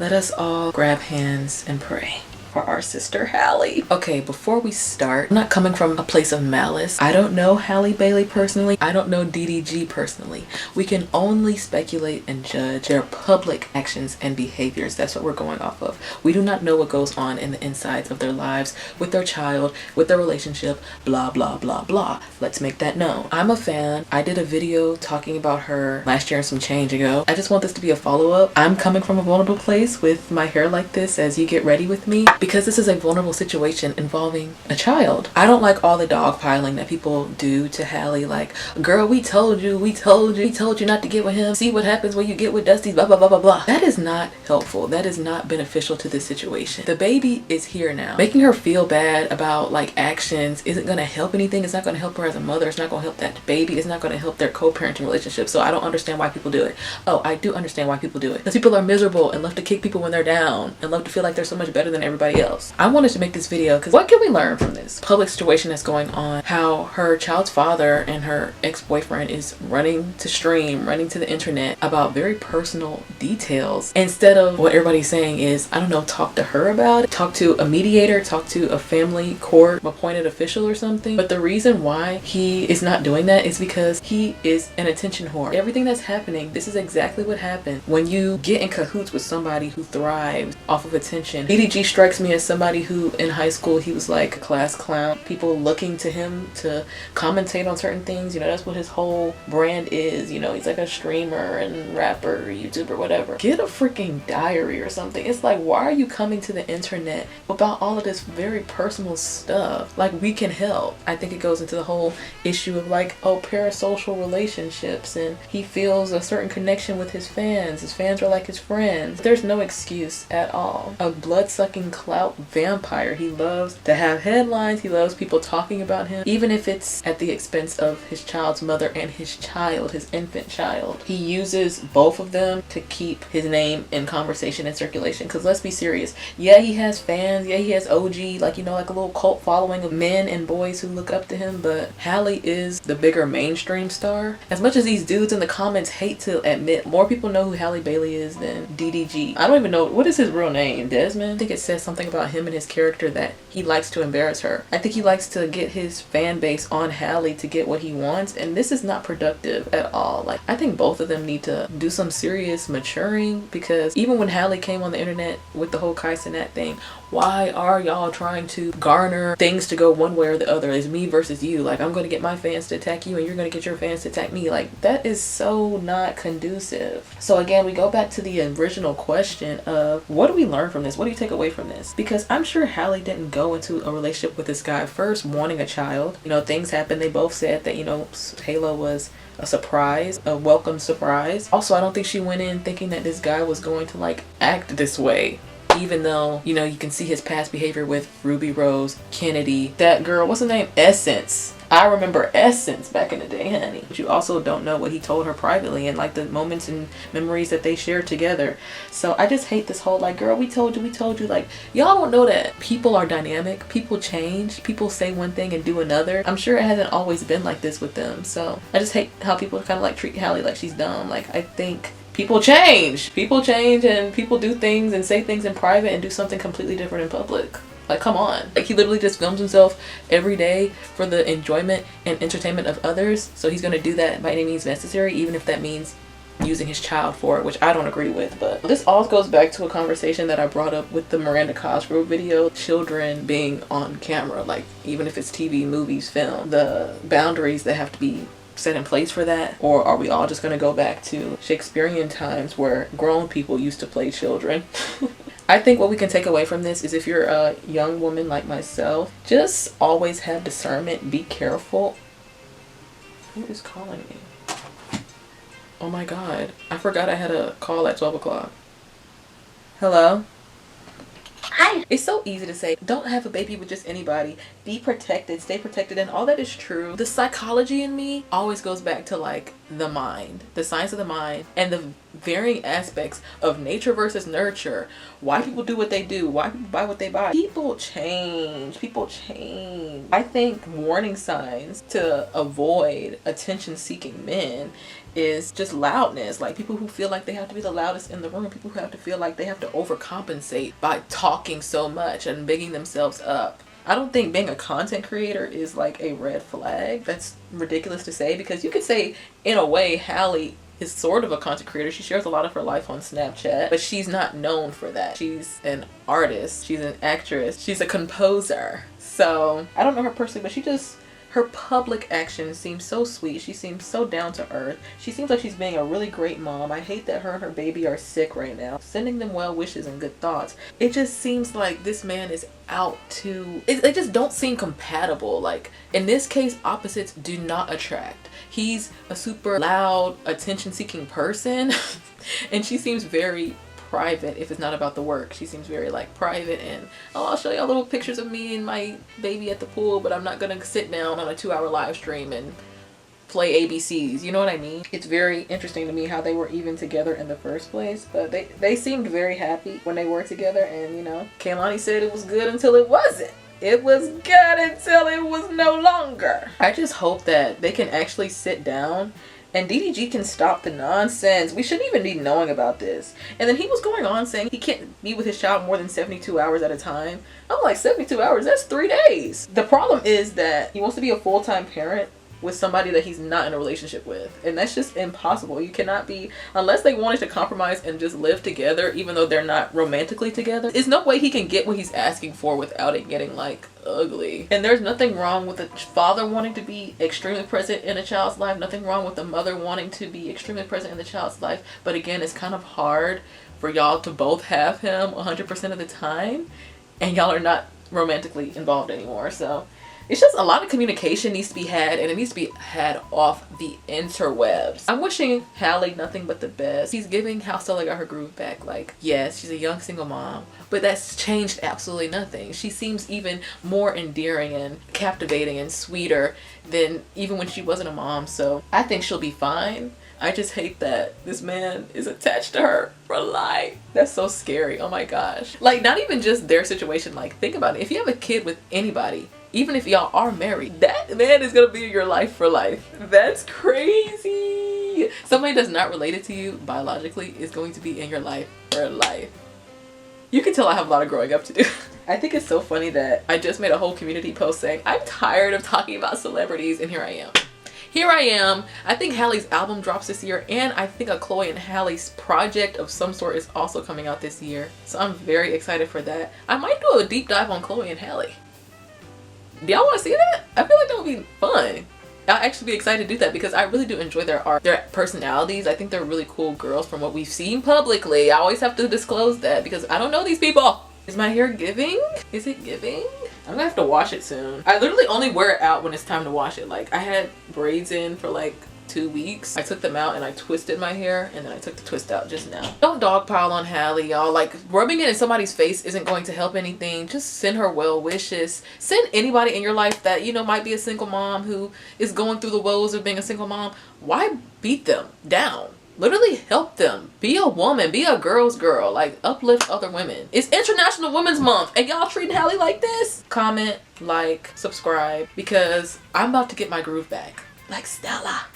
Let us all grab hands and pray for our sister Halle. Okay, before we start, I'm not coming from a place of malice. I don't know Halle Bailey personally. I don't know DDG personally. We can only speculate and judge their public actions and behaviors. That's what we're going off of. We do not know what goes on in the insides of their lives, with their child, with their relationship, blah, blah, blah, blah. Let's make that known. I'm a fan. I did a video talking about her last year and some change ago. I just want this to be a follow-up. I'm coming from a vulnerable place with my hair like this as you get ready with me, because this is a vulnerable situation involving a child. I don't like all the dogpiling that people do to Halle, like, girl, we told you not to get with him. See what happens when you get with Dusty, blah, blah, blah, blah, blah. That is not helpful. That is not beneficial to this situation. The baby is here now. Making her feel bad about like actions isn't gonna help anything. It's not gonna help her as a mother. It's not gonna help that baby. It's not gonna help their co-parenting relationship. So I don't understand why people do it. Oh, I do understand why people do it. Because people are miserable and love to kick people when they're down and love to feel like they're so much better than everybody else. I wanted to make this video because what can we learn from this public situation that's going on? How her child's father and her ex-boyfriend is running to stream, running to the internet about very personal details, instead of what everybody's saying is, I don't know, talk to her about it, talk to a mediator, talk to a family court appointed official or something. But the reason why he is not doing that is because he is an attention whore. Everything that's happening, this is exactly what happened when you get in cahoots with somebody who thrives off of attention. DDG strikes me as somebody who in high school, he was like a class clown, people looking to him to commentate on certain things. You know, that's what his whole brand is. You know, he's like a streamer and rapper, YouTuber, whatever. Get a freaking diary or something. It's like, why are you coming to the internet about all of this very personal stuff? Like, we can help. I think it goes into the whole issue of like, oh, parasocial relationships, and he feels a certain connection with his fans. His fans are like his friends. There's no excuse at all. A blood-sucking clout vampire. He loves to have headlines. He loves people talking about him, even if it's at the expense of his child's mother and his child, his infant child. He uses both of them to keep his name in conversation and circulation. Because let's be serious, yeah, he has fans, yeah, he has OG, like, you know, like a little cult following of men and boys who look up to him, but Halle is the bigger mainstream star. As much as these dudes in the comments hate to admit, more people know who Halle Bailey is than DDG. I don't even know, what is his real name? Desmond? I think it says something about him and his character that he likes to embarrass her. I think he likes to get his fan base on Halle to get what he wants, and this is not productive at all. Like, I think both of them need to do some serious maturing, because even when Halle came on the internet with the whole Kai Cenat thing, why are y'all trying to garner things to go one way or the other? It's me versus you. Like, I'm going to get my fans to attack you and you're going to get your fans to attack me. Like, that is so not conducive. So again, we go back to the original question of, what do we learn from this? What do you take away from this? Because I'm sure Halle didn't go into a relationship with this guy first wanting a child. You know, things happened. They both said that, you know, Halo was a surprise, a welcome surprise. Also, I don't think she went in thinking that this guy was going to like act this way. Even though, you know, you can see his past behavior with Ruby Rose, Kennedy, that girl, what's her name? Essence. I remember Essence back in the day, honey. But you also don't know what he told her privately and like the moments and memories that they shared together. So I just hate this whole like, girl, we told you. Like, y'all don't know that people are dynamic. People change. People say one thing and do another. I'm sure it hasn't always been like this with them. So I just hate how people kind of like treat Halle like she's dumb. Like, I think people change and people do things and say things in private and do something completely different in public. Like, come on. Like, he literally just films himself every day for the enjoyment and entertainment of others. So he's going to do that by any means necessary, even if that means using his child for it, which I don't agree with. But this all goes back to a conversation that I brought up with the Miranda Cosgrove video. Children being on camera, like, even if it's TV, movies, film, the boundaries that have to be set in place for that. Or are we all just going to go back to Shakespearean times where grown people used to play children? I think what we can take away from this is, if you're a young woman like myself, just always have discernment, be careful. Who is calling me? Oh my god, I forgot I had a call at 12 o'clock. Hello? Hi. It's so easy to say, don't have a baby with just anybody. Be protected, stay protected, and all that is true. The psychology in me always goes back to like the mind, the science of the mind, and the varying aspects of nature versus nurture. Why people do what they do, why people buy what they buy. People change. I think warning signs to avoid attention-seeking men is just loudness. Like people who feel like they have to be the loudest in the room, people who have to feel like they have to overcompensate by talking so much and bigging themselves up. I don't think being a content creator is like a red flag. That's ridiculous to say, because you could say in a way Halle is sort of a content creator. She shares a lot of her life on Snapchat, but she's not known for that. She's an artist, she's an actress, she's a composer. So I don't know her personally, but her public actions seem so sweet. She seems so down to earth. She seems like she's being a really great mom. I hate that her and her baby are sick right now. Sending them well wishes and good thoughts. It just seems like this man is out to... They just don't seem compatible. Like, in this case, opposites do not attract. He's a super loud, attention-seeking person. And she seems very private if it's not about the work. She seems very like private and, oh, I'll show y'all little pictures of me and my baby at the pool, but I'm not gonna sit down on a 2-hour live stream and play ABCs. You know what I mean? It's very interesting to me how they were even together in the first place, but they seemed very happy when they were together. And you know, Kehlani said it was good until it wasn't. It was good until it was no longer. I just hope that they can actually sit down and DDG can stop the nonsense. We shouldn't even be knowing about this. And then he was going on saying he can't be with his child more than 72 hours at a time. I'm like, 72 hours? That's 3 days. The problem is that he wants to be a full-time parent with somebody that he's not in a relationship with. And that's just impossible. You cannot be, unless they wanted to compromise and just live together, even though they're not romantically together. There's no way he can get what he's asking for without it getting like ugly. And there's nothing wrong with a father wanting to be extremely present in a child's life. Nothing wrong with the mother wanting to be extremely present in the child's life. But again, it's kind of hard for y'all to both have him 100% of the time. And y'all are not romantically involved anymore. So it's just a lot of communication needs to be had, and it needs to be had off the interwebs. I'm wishing Halle nothing but the best. He's giving how Stella got her groove back. Like, yes, she's a young single mom, but that's changed absolutely nothing. She seems even more endearing and captivating and sweeter than even when she wasn't a mom. So I think she'll be fine. I just hate that this man is attached to her for life. That's so scary. Oh my gosh. Like, not even just their situation. Like, think about it. If you have a kid with anybody, even if y'all are married, that man is gonna be in your life for life. That's crazy. Somebody that's not related to you biologically is going to be in your life for life. You can tell I have a lot of growing up to do. I think it's so funny that I just made a whole community post saying, I'm tired of talking about celebrities, and here I am. Here I am. I think Halle's album drops this year, and I think a Chloe and Halle's project of some sort is also coming out this year. So I'm very excited for that. I might do a deep dive on Chloe and Halle. Do y'all want to see that? I feel like that would be fun. I'll actually be excited to do that because I really do enjoy their art, their personalities. I think they're really cool girls from what we've seen publicly. I always have to disclose that because I don't know these people. Is my hair giving? Is it giving? I'm gonna have to wash it soon. I literally only wear it out when it's time to wash it. Like, I had braids in for like 2 weeks. I took them out and I twisted my hair, and then I took the twist out just now. Don't dogpile on Halle, y'all. Like, rubbing it in somebody's face isn't going to help anything. Just send her well wishes. Send anybody in your life that, you know, might be a single mom who is going through the woes of being a single mom. Why beat them down? Literally help them. Be a woman. Be a girl's girl. Like, uplift other women. It's International Women's Month, and y'all treating Halle like this? Comment, like, subscribe, because I'm about to get my groove back. Like Stella.